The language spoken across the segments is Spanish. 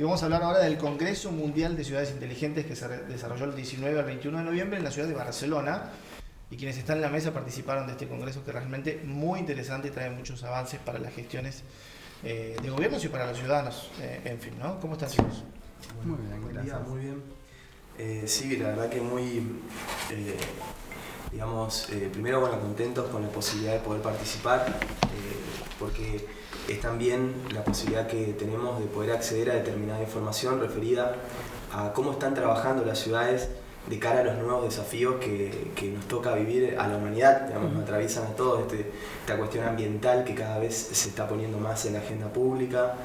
Y vamos a hablar ahora del Congreso Mundial de Ciudades Inteligentes que se desarrolló el 19 al 21 de noviembre en la ciudad de Barcelona. Y quienes están en la mesa participaron de este congreso que es realmente muy interesante y trae muchos avances para las gestiones de gobiernos y para los ciudadanos. En fin, ¿no? ¿Cómo están, chicos? Muy bien, Buen gracias. día, muy bien. Sí, la verdad que muy, primero contentos con la posibilidad de poder participar, porque es también la posibilidad que tenemos de poder acceder a determinada información referida a cómo están trabajando las ciudades de cara a los nuevos desafíos que nos toca vivir a la humanidad, digamos, nos atraviesan a todos, esta cuestión ambiental que cada vez se está poniendo más en la agenda pública,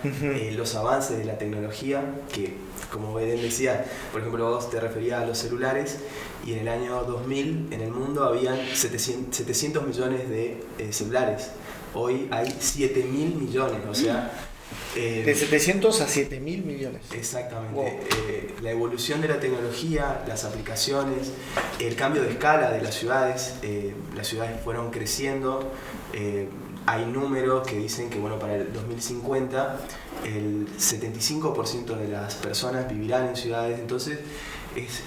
los avances de la tecnología, que como Belén decía, por ejemplo vos te referías a los celulares, y en el año 2000 en el mundo habían 700 millones de celulares, hoy hay 7.000 millones, o sea... de 700 a 7.000 millones. Exactamente. Wow. La evolución de la tecnología, las aplicaciones, el cambio de escala de las ciudades fueron creciendo. Hay números que dicen que para el 2050 el 75% de las personas vivirán en ciudades. Entonces,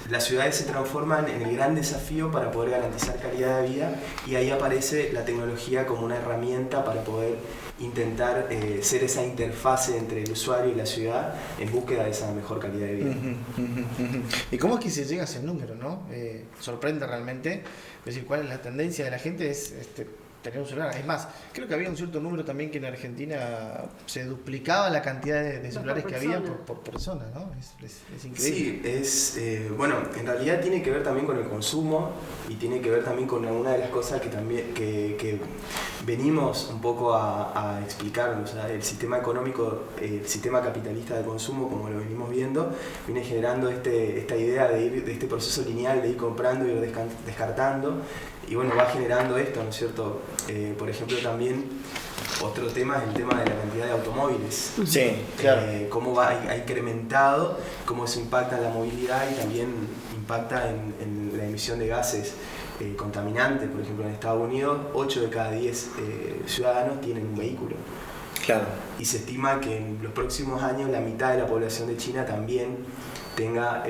las ciudades se transforman en el gran desafío para poder garantizar calidad de vida, y ahí aparece la tecnología como una herramienta para poder intentar ser esa interfase entre el usuario y la ciudad en búsqueda de esa mejor calidad de vida. ¿Y cómo es que se llega a ese número, no? Sorprende realmente. Es decir, cuál es la tendencia de la gente es tener un celular. Es más, creo que había un cierto número también que en Argentina se duplicaba la cantidad de celulares que había por persona, ¿no? Es increíble. Sí, en realidad tiene que ver también con el consumo y tiene que ver también con alguna de las cosas que venimos un poco a explicar. O sea, el sistema económico, el sistema capitalista de consumo, como lo venimos viendo, viene generando esta idea de este proceso lineal de ir comprando y ir descartando, y va generando esto, ¿no es cierto? Por ejemplo, también otro tema es el tema de la cantidad de automóviles. Sí, claro. Cómo ha incrementado, cómo eso impacta en la movilidad y también impacta en la emisión de gases contaminantes. Por ejemplo, en Estados Unidos, 8 de cada 10 ciudadanos tienen un vehículo. Claro. Y se estima que en los próximos años la mitad de la población de China también tenga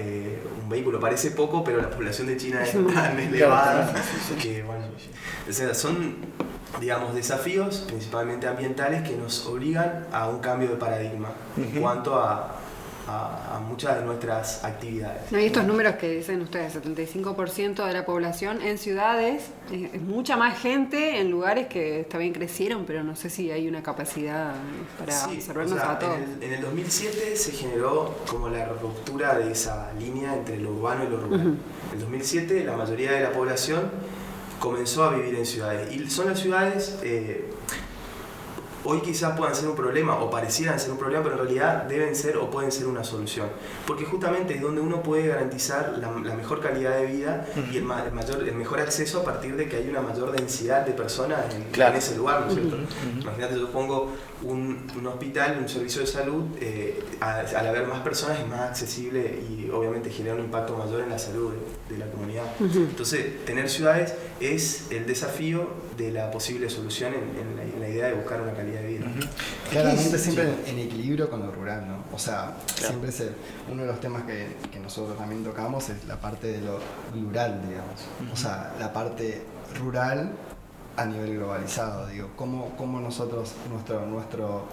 un vehículo. Parece poco, pero la población de China es tan elevada que, o sea, son, digamos, desafíos principalmente ambientales que nos obligan a un cambio de paradigma en cuanto a muchas de nuestras actividades. No, y estos números que dicen ustedes, 75% de la población en ciudades, es mucha más gente en lugares que está bien crecieron, pero no sé si hay una capacidad para observarnos a todos. En el 2007 se generó como la ruptura de esa línea entre lo urbano y lo rural. En el 2007 la mayoría de la población comenzó a vivir en ciudades, y son las ciudades... hoy quizás puedan ser un problema o parecieran ser un problema, pero en realidad deben ser o pueden ser una solución, porque justamente es donde uno puede garantizar la mejor calidad de vida y el mejor acceso a partir de que hay una mayor densidad de personas en ese lugar, ¿no es cierto? Imagínate, yo pongo un hospital, un servicio de salud, al haber más personas es más accesible y obviamente genera un impacto mayor en la salud de la comunidad. Entonces, tener ciudades es el desafío de la posible solución en la idea de buscar una calidad de vida. Claramente siempre en equilibrio con lo rural, ¿no? O sea, siempre uno de los temas que nosotros también tocamos es la parte de lo rural, digamos. O sea, la parte rural a nivel globalizado, digo, cómo nosotros, nuestro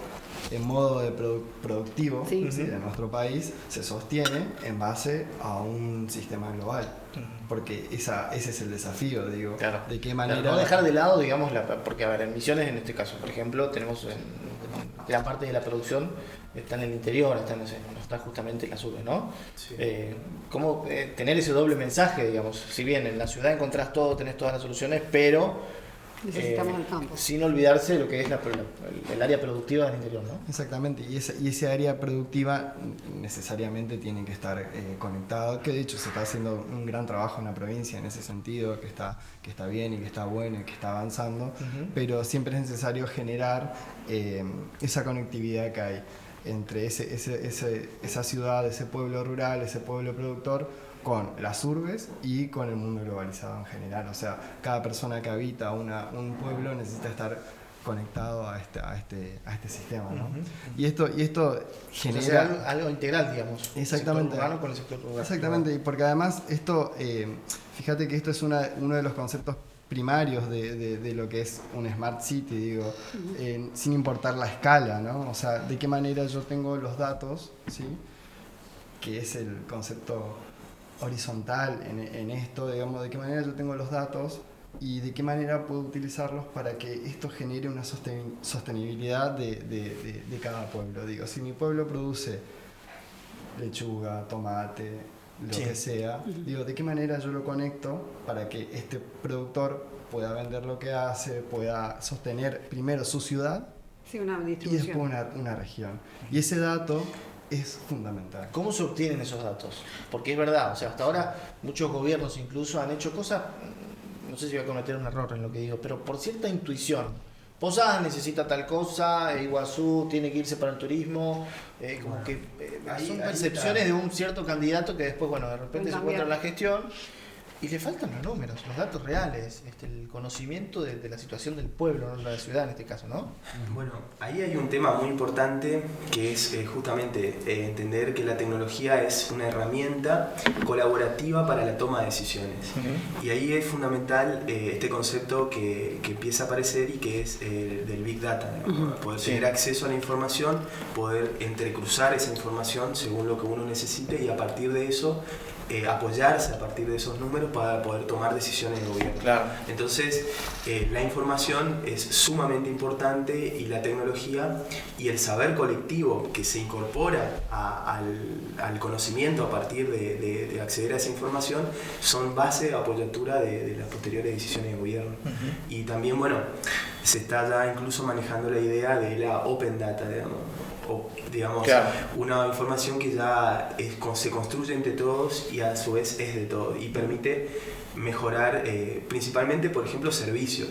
modo de productivo de nuestro país se sostiene en base a un sistema global. Porque ese es el desafío, digo, de qué manera... No dejar de lado, digamos, porque en Misiones, en este caso, por ejemplo, tenemos gran parte de la producción está en el interior, no está justamente en las urbes, ¿no? Sí. ¿Cómo tener ese doble mensaje, digamos? Si bien en la ciudad encontrás todo, tenés todas las soluciones, pero... necesitamos el campo. Sin olvidarse de lo que es el área productiva del interior, ¿no? Exactamente, y esa área productiva necesariamente tiene que estar conectada, que de hecho se está haciendo un gran trabajo en la provincia en ese sentido, que está bien y que está bueno y que está avanzando, pero siempre es necesario generar esa conectividad que hay entre esa ciudad, ese pueblo rural, ese pueblo productor, con las urbes y con el mundo globalizado en general. O sea, cada persona que habita un pueblo necesita estar conectado a este sistema, ¿no? Uh-huh. Y esto genera... O sea, algo integral, digamos. Exactamente. El sector urbano con el sector rural. Exactamente, y porque además esto, fíjate que esto es uno de los conceptos primarios de lo que es un Smart City, digo, sin importar la escala, ¿no? O sea, de qué manera yo tengo los datos, ¿sí? Que es el concepto horizontal en esto, digamos, de qué manera yo tengo los datos y de qué manera puedo utilizarlos para que esto genere una sostenibilidad de cada pueblo. Digo, si mi pueblo produce lechuga, tomate, lo que sea, digo, ¿de qué manera yo lo conecto para que este productor pueda vender lo que hace, pueda sostener primero su ciudad una y después una región? Y ese dato es fundamental. ¿Cómo se obtienen esos datos? Porque es verdad, o sea, hasta ahora muchos gobiernos incluso han hecho cosas, no sé si voy a cometer un error en lo que digo, pero por cierta intuición. Posadas necesita tal cosa, Iguazú tiene que irse para el turismo, como que son percepciones de un cierto candidato que después, bueno, de repente se encuentra en la gestión y le faltan los números, los datos reales, el conocimiento de la situación del pueblo, no de la ciudad en este caso, ¿no? Bueno, ahí hay un tema muy importante que es justamente entender que la tecnología es una herramienta colaborativa para la toma de decisiones. Uh-huh. Y ahí es fundamental este concepto que empieza a aparecer y que es del Big Data, ¿no? Uh-huh. Poder tener acceso a la información, poder entrecruzar esa información según lo que uno necesite y a partir de eso apoyarse a partir de esos números para poder tomar decisiones de gobierno. Claro. Entonces, la información es sumamente importante y la tecnología y el saber colectivo que se incorpora al conocimiento a partir de acceder a esa información son base de apoyatura de las posteriores decisiones de gobierno. Uh-huh. Y también, bueno, se está ya incluso manejando la idea de la Open Data, digamos, claro, una información que ya se construye entre todos y a su vez es de todos y permite mejorar principalmente, por ejemplo, servicios.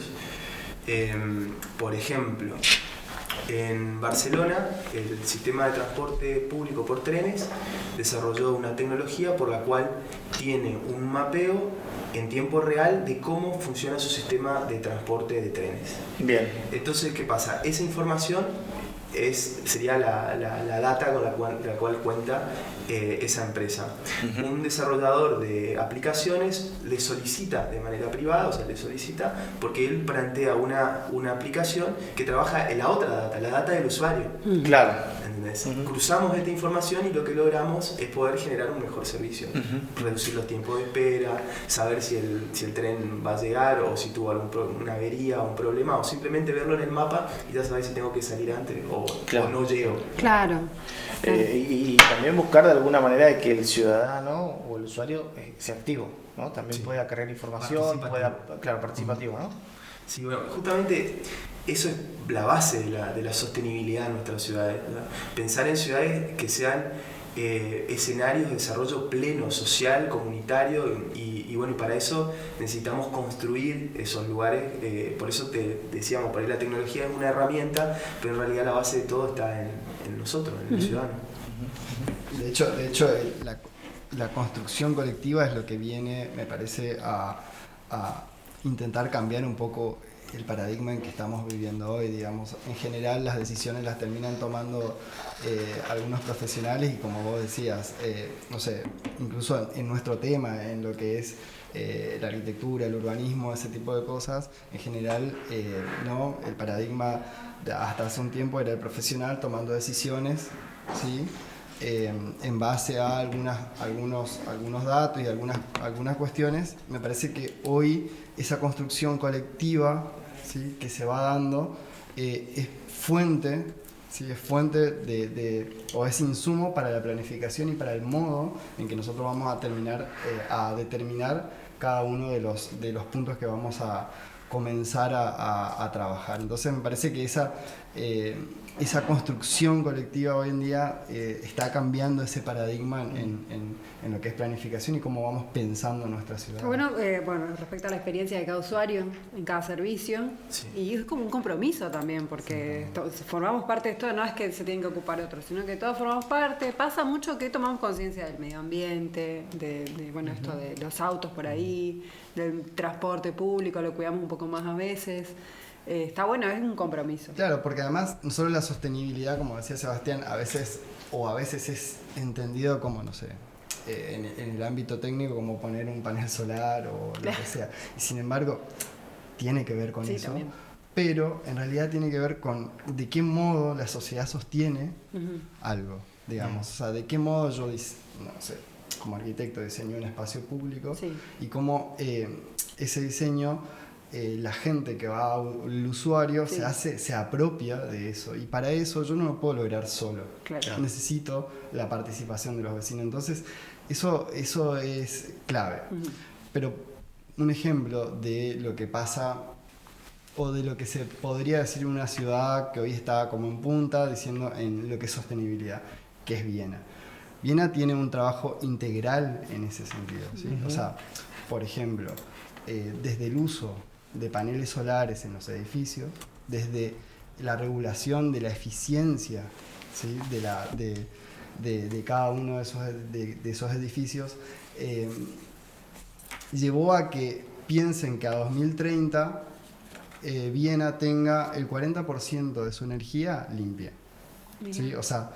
Por ejemplo, en Barcelona el sistema de transporte público por trenes desarrolló una tecnología por la cual tiene un mapeo en tiempo real de cómo funciona su sistema de transporte de trenes. Bien. Entonces, ¿qué pasa? Esa información sería la data con la cual cuenta esa empresa. Uh-huh. Un desarrollador de aplicaciones le solicita de manera privada, o sea, le solicita porque él plantea una aplicación que trabaja en la otra data, la data del usuario. Uh-huh. Claro. ¿Entendés? Uh-huh. Cruzamos esta información y lo que logramos es poder generar un mejor servicio. Uh-huh. Reducir los tiempos de espera, saber si el tren va a llegar o si tuvo una avería o un problema, o simplemente verlo en el mapa y ya sabes si tengo que salir antes o no llego. Claro. Y también buscar de alguna manera de que el ciudadano o el usuario sea activo, ¿no? También pueda cargar información, participativo, ¿no? Sí, bueno, justamente eso es la base de la sostenibilidad de nuestras ciudades, ¿no? Pensar en ciudades que sean escenarios de desarrollo pleno, social, comunitario y bueno, y para eso necesitamos construir esos lugares, por eso te decíamos, por ahí la tecnología es una herramienta, pero en realidad la base de todo está en nosotros, en el ciudadano. De hecho la construcción colectiva es lo que viene, me parece, a intentar cambiar un poco el paradigma en que estamos viviendo hoy, digamos. En general las decisiones las terminan tomando algunos profesionales y como vos decías, no sé, incluso en nuestro tema, en lo que es la arquitectura, el urbanismo, ese tipo de cosas, en general, no, el paradigma hasta hace un tiempo era el profesional tomando decisiones, ¿sí? En base a algunos datos y algunas cuestiones. Me parece que hoy esa construcción colectiva, ¿sí?, que se va dando es fuente, ¿sí?, es fuente o es insumo para la planificación y para el modo en que nosotros vamos a determinar cada uno de los puntos que vamos a comenzar a trabajar. Entonces me parece que esa construcción colectiva hoy en día está cambiando ese paradigma en lo que es planificación y cómo vamos pensando en nuestra ciudad. Bueno, respecto a la experiencia de cada usuario en cada servicio, sí. Y es como un compromiso también, porque formamos parte de esto, no es que se tienen que ocupar otros, sino que todos formamos parte. Pasa mucho que tomamos conciencia del medio ambiente, bueno, esto de los autos por ahí, del transporte público, lo cuidamos un poco más a veces. está bueno, es un compromiso. Claro, porque además no solo la sostenibilidad, como decía Sebastián, a veces es entendido como, no sé, en el ámbito técnico como poner un panel solar o lo que sea. Y sin embargo, tiene que ver con eso. También. Pero en realidad tiene que ver con de qué modo la sociedad sostiene algo, digamos. O sea, de qué modo yo, no sé, como arquitecto diseño un espacio público y cómo ese diseño, la gente que va al usuario se apropia de eso. Y para eso yo no lo puedo lograr solo. Claro. Necesito la participación de los vecinos. Entonces, eso es clave. Pero un ejemplo de lo que pasa o de lo que se podría decir una ciudad que hoy está como en punta diciendo en lo que es sostenibilidad, que es Viena. Viena tiene un trabajo integral en ese sentido, ¿sí? O sea, por ejemplo, desde el uso de paneles solares en los edificios, desde la regulación de la eficiencia, ¿sí? de cada uno de esos edificios, llevó a que piensen que a 2030 Viena tenga el 40% de su energía limpia, ¿sí? O sea,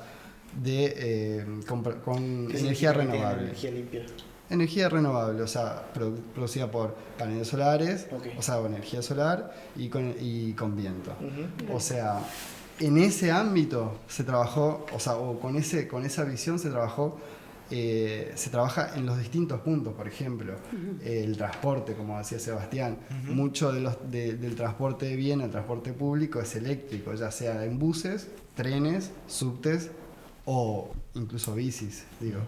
con energía renovable. Energía limpia. Energía renovable, o sea, producida por paneles solares, o sea, energía solar y con viento. O sea, en ese ámbito se trabajó, o sea, o con esa visión se trabaja en los distintos puntos. Por ejemplo, el transporte, como decía Sebastián, mucho del transporte de Viena, el transporte público es eléctrico, ya sea en buses, trenes, subtes o incluso bicis, digo.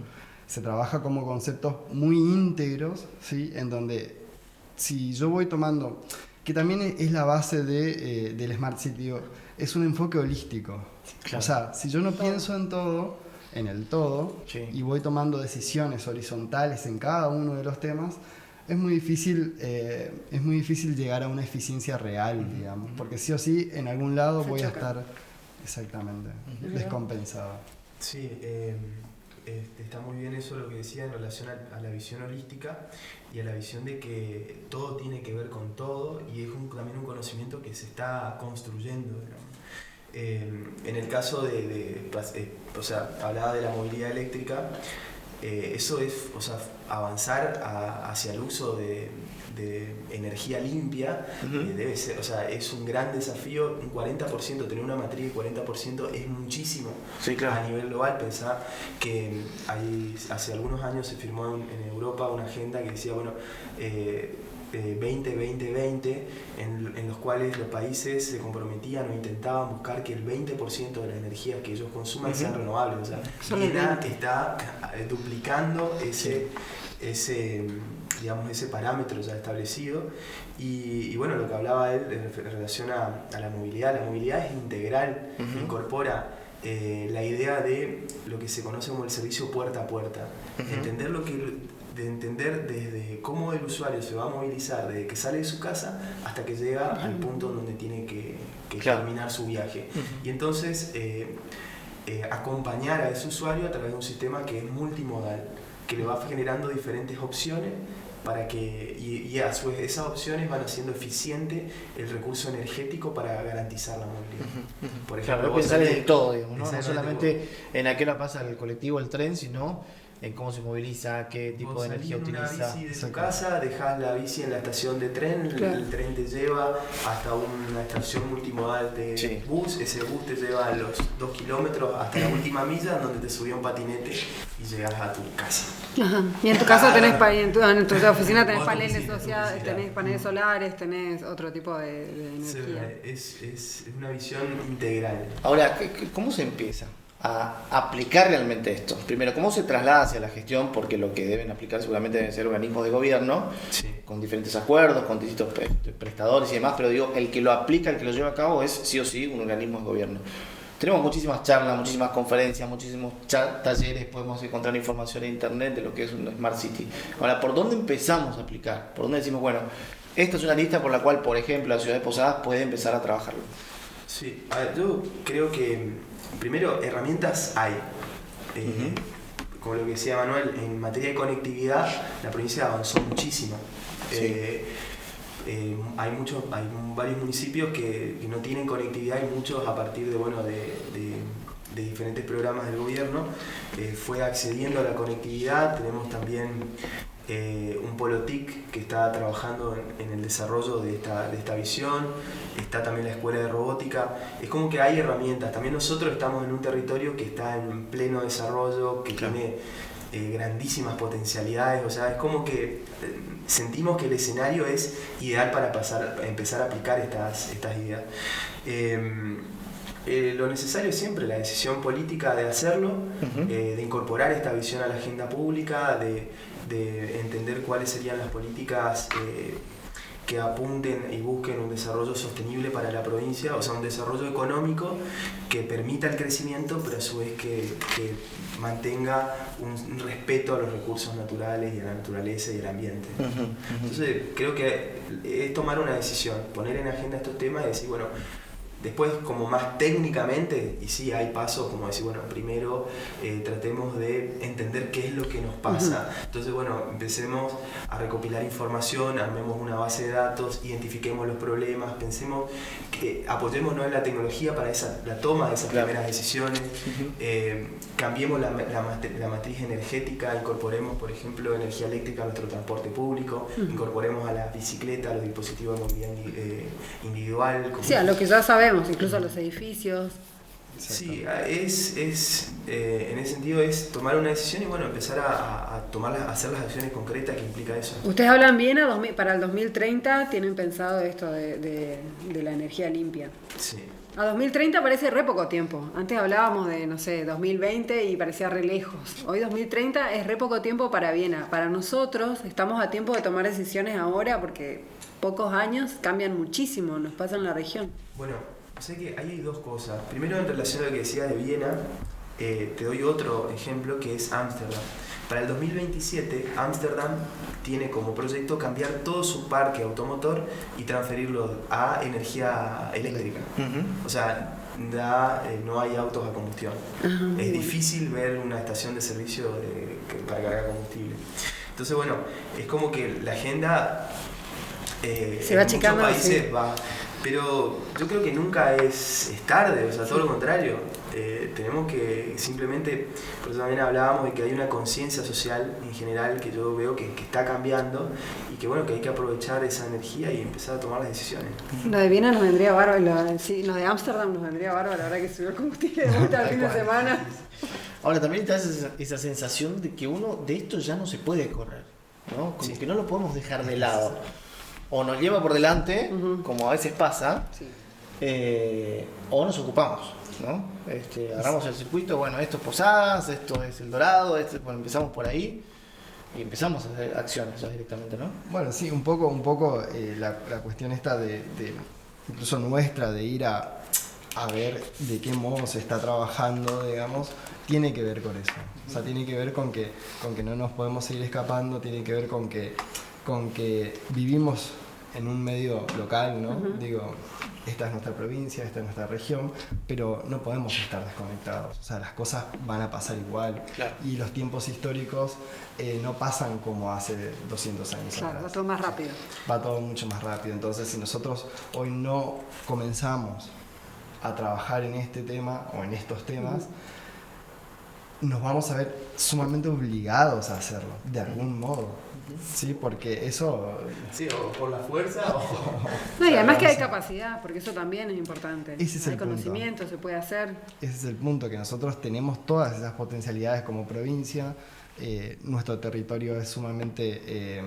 Se trabaja como conceptos muy íntegros, ¿sí? En donde si yo voy tomando, que también es la base del Smart City, es un enfoque holístico. Claro. O sea, si yo no pienso en el todo, y voy tomando decisiones horizontales en cada uno de los temas, es muy difícil llegar a una eficiencia real, digamos, porque sí o sí en algún lado voy a estar exactamente descompensado. Sí, está muy bien eso lo que decía en relación a la visión holística y a la visión de que todo tiene que ver con todo y es también un conocimiento que se está construyendo, digamos. En el caso o sea, hablaba de la movilidad eléctrica, eso es, o sea, avanzar hacia el uso de energía limpia, debe ser, o sea, es un gran desafío. Un 40%, tener una matriz de 40% es muchísimo. Sí, claro. A nivel global. Pensá que hace algunos años se firmó en Europa una agenda que decía, bueno, 20-20-20, en los cuales los países se comprometían o intentaban buscar que el 20% de la energía que ellos consuman sean renovables. O sea, Viena está duplicando ese parámetro ya establecido y bueno, lo que hablaba él en relación a la movilidad es integral, incorpora la idea de lo que se conoce como el servicio puerta a puerta, entender desde cómo el usuario se va a movilizar desde que sale de su casa hasta que llega al punto donde tiene que terminar su viaje. Y entonces acompañar a ese usuario a través de un sistema que es multimodal, que le va generando diferentes opciones para que y a su vez esas opciones van haciendo eficiente el recurso energético para garantizar la movilidad. Por ejemplo, claro, pensar en todo, digamos, ¿no? No solamente en a qué hora pasa el colectivo, el tren, sino en cómo se moviliza, qué tipo de energía utiliza. Una bici de tu casa, dejas la bici en la estación de tren, el tren te lleva hasta una estación multimodal de bus, ese bus te lleva a los 2 kilómetros hasta la última milla donde te subió un patinete y llegas a tu casa. Ajá. Y en tu casa tenés en tu oficina tenés paneles sociales, tenés paneles solares, tenés otro tipo de energía. Es una visión integral. Ahora, ¿cómo se empieza a aplicar realmente esto? Primero, ¿cómo se traslada hacia la gestión? Porque lo que deben aplicar seguramente deben ser organismos de gobierno, con diferentes acuerdos, con distintos prestadores y demás, pero digo, el que lo aplica, el que lo lleva a cabo es sí o sí un organismo de gobierno. Tenemos muchísimas charlas, muchísimas conferencias, muchísimos talleres, podemos encontrar información en internet de lo que es un Smart City. Ahora, ¿por dónde empezamos a aplicar? ¿Por dónde decimos, bueno, esta es una lista por la cual, por ejemplo, la ciudad de Posadas puede empezar a trabajarlo? Sí, a ver, yo creo que primero herramientas hay. Como lo que decía Manuel, en materia de conectividad la provincia avanzó muchísimo. hay varios municipios que no tienen conectividad y muchos a partir de diferentes programas del gobierno fue accediendo a la conectividad. Tenemos también un polo TIC que está trabajando en el desarrollo de esta visión. Está también la escuela de robótica. Es como que hay herramientas. También nosotros estamos en un territorio que está en pleno desarrollo, que tiene grandísimas potencialidades. O sea, es como que sentimos que el escenario es ideal para empezar a aplicar estas ideas. Lo necesario es siempre la decisión política de hacerlo, de incorporar esta visión a la agenda pública, de entender cuáles serían las políticas que apunten y busquen un desarrollo sostenible para la provincia, o sea, un desarrollo económico que permita el crecimiento, pero a su vez que mantenga un respeto a los recursos naturales y a la naturaleza y al ambiente. Entonces, creo que es tomar una decisión, poner en agenda estos temas y decir, bueno, después, como más técnicamente, y sí hay pasos, como decir, bueno, primero tratemos de entender qué es lo que nos pasa. Entonces, bueno, empecemos a recopilar información, armemos una base de datos, identifiquemos los problemas, pensemos, apoyémonos en la tecnología para la toma de esas primeras decisiones, cambiemos la matriz energética, incorporemos, por ejemplo, energía eléctrica a nuestro transporte público, incorporemos a las bicicletas, a los dispositivos de movilidad individual. Sí, a lo que ya sabemos. Incluso los edificios. Sí, en ese sentido es tomar una decisión y bueno, empezar a hacer las acciones concretas que implica eso. Ustedes hablan bien, para el 2030 tienen pensado esto de la energía limpia. Sí. A 2030 parece re poco tiempo. Antes hablábamos de, no sé, 2020 y parecía re lejos. Hoy 2030 es re poco tiempo para Viena. Para nosotros estamos a tiempo de tomar decisiones ahora porque pocos años cambian muchísimo, nos pasa en la región. Bueno, sé que hay dos cosas. Primero, en relación a lo que decías de Viena, te doy otro ejemplo que es Ámsterdam. Para el 2027, Ámsterdam tiene como proyecto cambiar todo su parque automotor y transferirlo a energía eléctrica. O sea, no hay autos a combustión. Es difícil ver una estación de servicio para cargar combustible. Entonces, bueno, es como que la agenda se va achicando, en muchos países va. Pero yo creo que nunca es tarde, o sea, todo lo contrario. Tenemos que simplemente, por eso también hablábamos de que hay una conciencia social en general que yo veo que está cambiando y que bueno, que hay que aprovechar esa energía y empezar a tomar las decisiones. Lo de Viena nos vendría bárbaro, lo de Ámsterdam nos vendría bárbaro, la verdad que subió el combustible de vuelta al fin de semana. Ahora también está esa sensación de que uno de esto ya no se puede correr, ¿no? Como que no lo podemos dejar de lado. O nos lleva por delante, como a veces pasa, o nos ocupamos, ¿no? Agarramos el circuito, bueno, esto es Posadas, esto es El Dorado, bueno, empezamos por ahí y empezamos a hacer acciones ya directamente, ¿no? Bueno, sí, un poco la cuestión esta de incluso nuestra, de ir a ver de qué modo se está trabajando, digamos, tiene que ver con eso. O sea, tiene que ver con que no nos podemos seguir escapando, tiene que ver con que vivimos en un medio local, ¿no? Digo, esta es nuestra provincia, esta es nuestra región, pero no podemos estar desconectados. O sea, las cosas van a pasar igual. Claro. Y los tiempos históricos no pasan como hace 200 años claro, atrás. va todo más rápido. Va todo mucho más rápido. Entonces, si nosotros hoy no comenzamos a trabajar en este tema o en estos temas, nos vamos a ver sumamente obligados a hacerlo, de algún modo. Sí, porque eso... Sí, o por la fuerza o... No, y además que hay capacidad, porque eso también es importante. Ese es hay el conocimiento, punto. Se puede hacer. Ese es el punto, que nosotros tenemos todas esas potencialidades como provincia. Nuestro territorio es sumamente...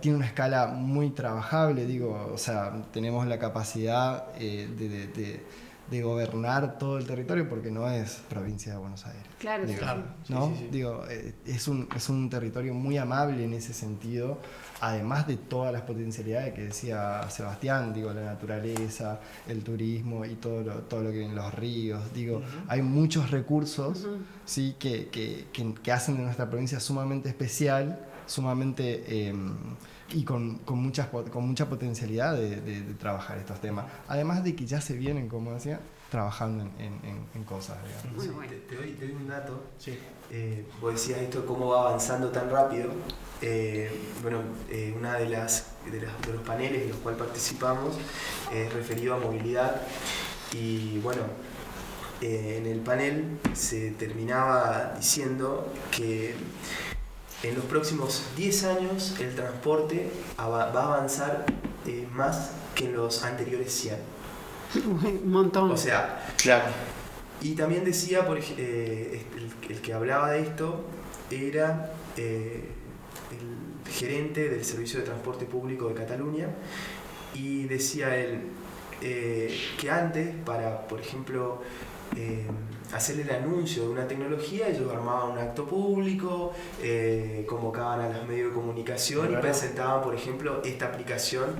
tiene una escala muy trabajable, digo, o sea, tenemos la capacidad de gobernar todo el territorio porque no es provincia de Buenos Aires. Claro, digo, claro. ¿no? Sí, sí, sí. Digo, es un territorio muy amable en ese sentido, además de todas las potencialidades que decía Sebastián, digo, la naturaleza, el turismo y todo lo que ven los ríos, digo, hay muchos recursos, ¿sí? que hacen de nuestra provincia sumamente especial, sumamente y con mucha potencialidad de trabajar estos temas. Además de que ya se vienen, como decía, trabajando en cosas, digamos. Sí, bueno. te doy un dato. Sí. Vos decías esto, cómo va avanzando tan rápido. Una de los paneles en los cuales participamos es referido a movilidad. Y bueno, en el panel se terminaba diciendo que en los próximos 10 años el transporte va a avanzar más que en los anteriores 100. Un montón. O sea, Claro. y también decía, el que hablaba de esto era el gerente del Servicio de Transporte Público de Cataluña, y decía él que antes, para, por ejemplo, hacer el anuncio de una tecnología, ellos armaban un acto público, convocaban a los medios de comunicación y presentaban, por ejemplo, esta aplicación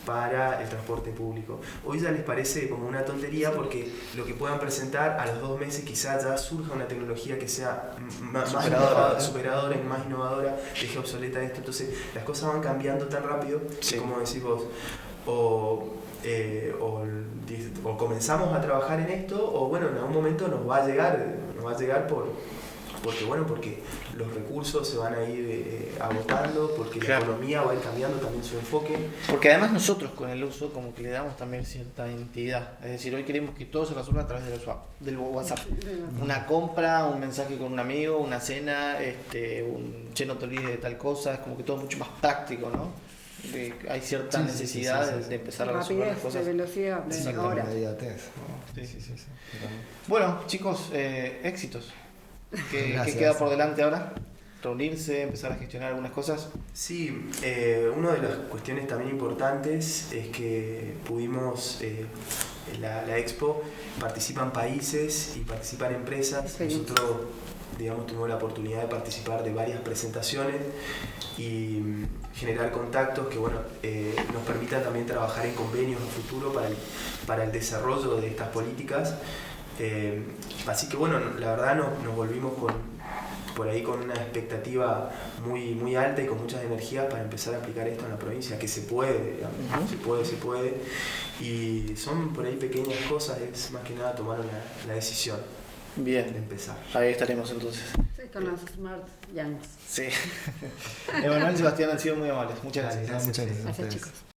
para el transporte público. Hoy ya les parece como una tontería, porque lo que puedan presentar a los 2 meses quizás ya surja una tecnología que sea más superadora y más innovadora, deje obsoleta esto. Entonces las cosas van cambiando tan rápido, Sí. como decís vos, o comenzamos a trabajar en esto, o bueno, en algún momento nos va a llegar porque los recursos se van a ir agotando, porque Claro. la economía va a ir cambiando también su enfoque. Porque además nosotros con el uso como que le damos también cierta entidad. Es decir, hoy queremos que todo se resuelva a través del WhatsApp. Una compra, un mensaje con un amigo, una cena, che, no te olvides de tal cosa. Es como que todo es mucho más práctico, ¿no? Hay cierta Sí, necesidad sí. de empezar a resolver las Rapidez, cosas. de velocidad, de Exacto, ahora. la inmediatez, ¿no? Sí. Totalmente. Bueno, chicos, éxitos. ¿Qué Gracias. queda por delante ahora? Reunirse, empezar a gestionar algunas cosas. Sí, una de las cuestiones también importantes es que pudimos, en la Expo participan países y participan empresas. Sí. Nosotros, digamos, tuvimos la oportunidad de participar de varias presentaciones y generar contactos que, bueno, nos permitan también trabajar en convenios en futuro para el desarrollo de estas políticas. Así que, bueno, la verdad nos volvimos por ahí con una expectativa muy, muy alta y con muchas energías para empezar a aplicar esto en la provincia, que se puede, digamos, se puede. Y son por ahí pequeñas cosas, es más que nada tomar la decisión de Bien, empezar. ahí estaremos entonces. Sí, con los Smart Youngs. Sí. Emanuel y Sebastián han sido muy amables. Muchas gracias. Muchas gracias a Gracias, ustedes. chicos.